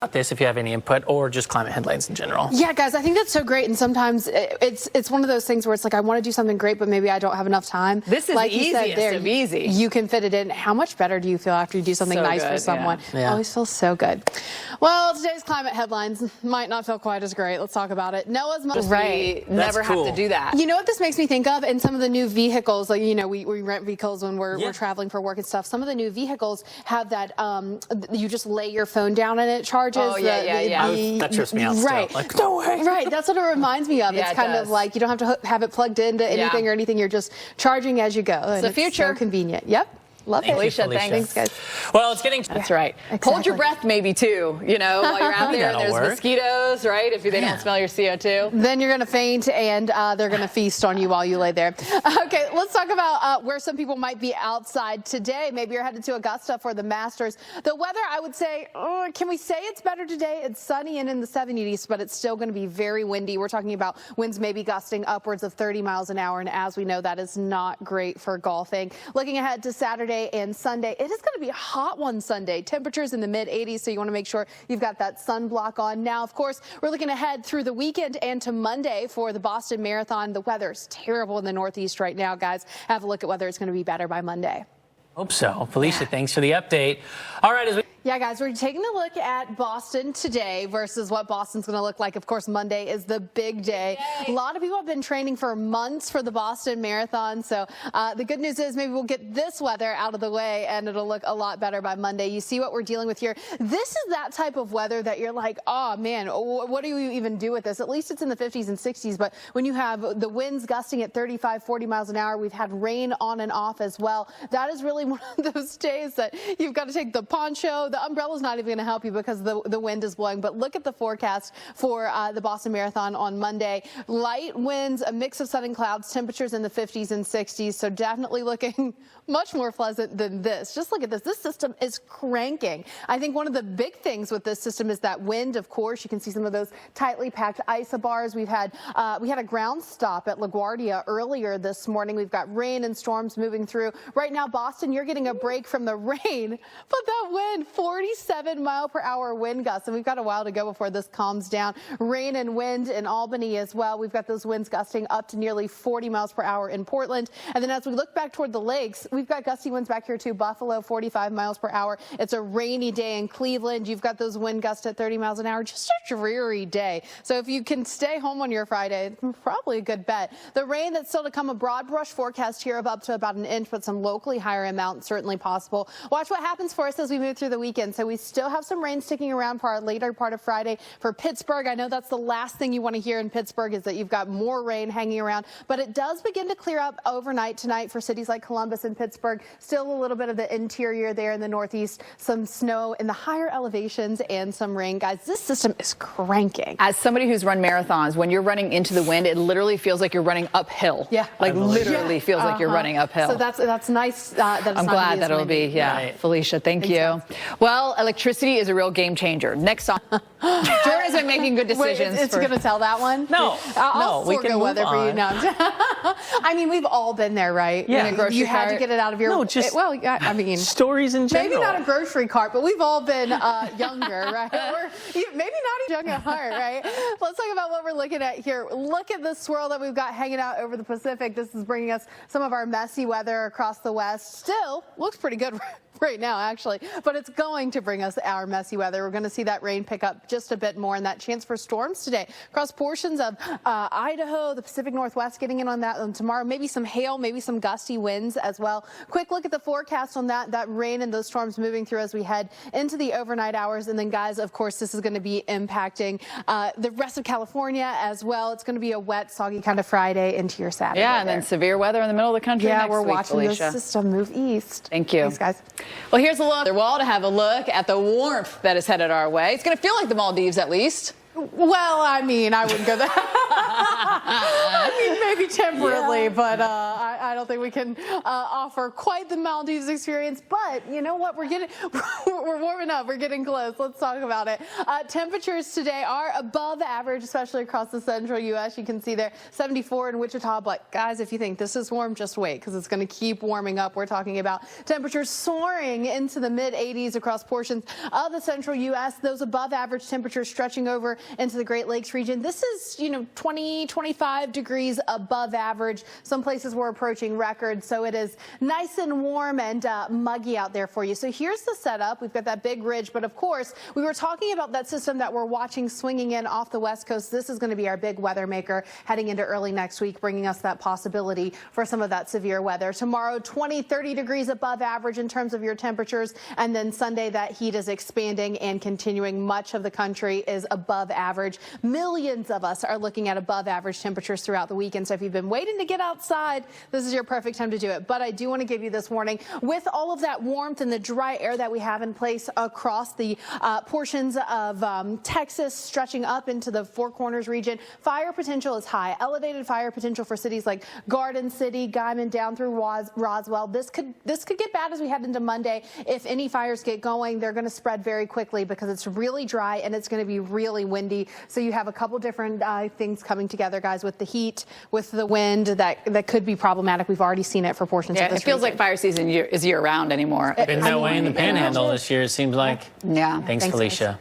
about this if you have any input or just climate headlines in general. Yeah, guys, I think that's so great. And sometimes it's one of those things where it's like, I want to do something great, but maybe I don't have enough time. This is like the easiest of easy. You can fit it in. How much better do you feel after you do something So nice good, for someone? Yeah. Always feels so good. Well, today's climate headlines might not feel quite as great. Let's talk about it. Noah's Right. Never cool. have to do that. You know what this makes me think of? In some of the new vehicles, like, you know, we rent vehicles when we're traveling for work and stuff. Some of the new vehicles have that, you just lay your phone down and it charges. Oh, yeah. That trips me out Right. still. Like, no way. Right. That's what it reminds me of. Yeah, it's it kind does. of like you don't have to have it plugged into anything or anything. You're just charging as you go. And the future. So convenient. Yep. Love Thank it. you, Felicia, Felicia. thanks, guys. Well, it's getting... That's right. Exactly. Hold your breath maybe too, you know, while you're out there and That'll there's work. mosquitoes, right? If they don't smell your CO2. Then you're going to faint and they're going to feast on you while you lay there. Okay, let's talk about where some people might be outside today. Maybe you're headed to Augusta for the Masters. The weather, I would say, can we say it's better today? It's sunny and in the 70s, but it's still going to be very windy. We're talking about winds maybe gusting upwards of 30 miles an hour. And as we know, that is not great for golfing. Looking ahead to Saturday and Sunday, it is going to be a hot one Sunday. Temperatures in the mid 80s, so you want to make sure you've got that sunblock on. Now, of course, we're looking ahead through the weekend and to Monday for the Boston Marathon. The weather's terrible in the Northeast right now, guys. Have a look at whether it's going to be better by Monday. Hope so. Felicia, thanks for the update. All right, Yeah, guys, we're taking a look at Boston today versus what Boston's going to look like. Of course, Monday is the big day. Yay. A lot of people have been training for months for the Boston Marathon. So the good news is maybe we'll get this weather out of the way and it'll look a lot better by Monday. You see what we're dealing with here. This is that type of weather that you're like, oh, man, what do you even do with this? At least it's in the 50s and 60s. But when you have the winds gusting at 35, 40 miles an hour, we've had rain on and off as well. That is really one of those days that you've got to take the poncho. The umbrella's not even going to help you because the wind is blowing. But look at the forecast for the Boston Marathon on Monday. Light winds, a mix of sun and clouds, temperatures in the 50s and 60s. So definitely looking much more pleasant than this. Just look at this. This system is cranking. I think one of the big things with this system is that wind, of course. You can see some of those tightly packed isobars. We had a ground stop at LaGuardia earlier this morning. We've got rain and storms moving through. Right now, Boston, you're getting a break from the rain, but that wind, 47-mile-per-hour wind gusts, and we've got a while to go before this calms down. Rain and wind in Albany as well. We've got those winds gusting up to nearly 40 miles per hour in Portland. And then as we look back toward the lakes, we've got gusty winds back here too. Buffalo, 45 miles per hour. It's a rainy day in Cleveland. You've got those wind gusts at 30 miles an hour. Just a dreary day. So if you can stay home on your Friday, probably a good bet. The rain that's still to come, a broad brush forecast here of up to about an inch, but some locally higher amounts certainly possible. Watch what happens for us as we move through the weekend. So we still have some rain sticking around for our later part of Friday. For Pittsburgh, I know that's the last thing you want to hear in Pittsburgh is that you've got more rain hanging around, but it does begin to clear up overnight tonight for cities like Columbus and Pittsburgh. Still a little bit of the interior there in the Northeast, some snow in the higher elevations and some rain. Guys, this system is cranking. As somebody who's run marathons, when you're running into the wind, it literally feels like you're running uphill. Yeah. Like literally feels like you're running uphill. So that's nice. That it's I'm not glad as that it'll windy. be, Right. Felicia, thank you. Well, electricity is a real game changer. Next song. Jordan's been making good decisions. Wait, it's going to tell that one? No, I'll we can forego move weather for you. on. No, I mean, we've all been there, right? Yeah. In a grocery you had to cart. get it out of your... No, just well, I mean... stories in general. Maybe not a grocery cart, but we've all been younger, right? Or maybe not even young at heart, right? Let's talk about what we're looking at here. Look at the swirl that we've got hanging out over the Pacific. This is bringing us some of our messy weather across the west. Still looks pretty good right now, actually, but it's going to bring us our messy weather. We're going to see that rain pick up just a bit more and that chance for storms today across portions of Idaho, the Pacific Northwest, getting in on that tomorrow. Maybe some hail, maybe some gusty winds as well. Quick look at the forecast on that rain and those storms moving through as we head into the overnight hours. And then, guys, of course, this is going to be impacting the rest of California as well. It's going to be a wet, soggy kind of Friday into your Saturday. Yeah, and then severe weather in the middle of the country yeah, next we're week, watching Felicia. the system move east. Thank you. Thanks, guys. Well, here's a look. To have a look at the warmth that is headed our way. It's going to feel like the Maldives, at least. Well, I mean, I wouldn't go there. I think maybe temporarily, but I don't think we can offer quite the Maldives experience. But you know what? We're warming up. We're getting close. Let's talk about it. Temperatures today are above average, especially across the central U.S. You can see there 74 in Wichita. But guys, if you think this is warm, just wait, because it's going to keep warming up. We're talking about temperatures soaring into the mid-80s across portions of the central U.S. Those above average temperatures stretching over into the Great Lakes region. This is, 20, 25 degrees above average. Some places we're approaching records, so it is nice and warm and muggy out there for you. So here's the setup. We've got that big ridge, but of course, we were talking about that system that we're watching swinging in off the west coast. This is going to be our big weather maker heading into early next week, bringing us that possibility for some of that severe weather. Tomorrow, 20, 30 degrees above average in terms of your temperatures, and then Sunday, that heat is expanding and continuing. Much of the country is above average. Millions of us are looking at above average temperatures throughout the weekend. So if you've been waiting to get outside, this is your perfect time to do it. But I do want to give you this warning. With all of that warmth and the dry air that we have in place across the portions of Texas, stretching up into the Four Corners region, fire potential is high. Elevated fire potential for cities like Garden City, Guyman, down through Roswell. This could get bad as we head into Monday. If any fires get going, they're going to spread very quickly because it's really dry and it's going to be really windy. So you have a couple different things coming together, guys, with the heat, with the wind, that could be problematic. We've already seen it for portions of this it feels region. like fire season is year-round anymore. Been that way in the Panhandle this year, it seems like. Yeah. Thanks, Felicia.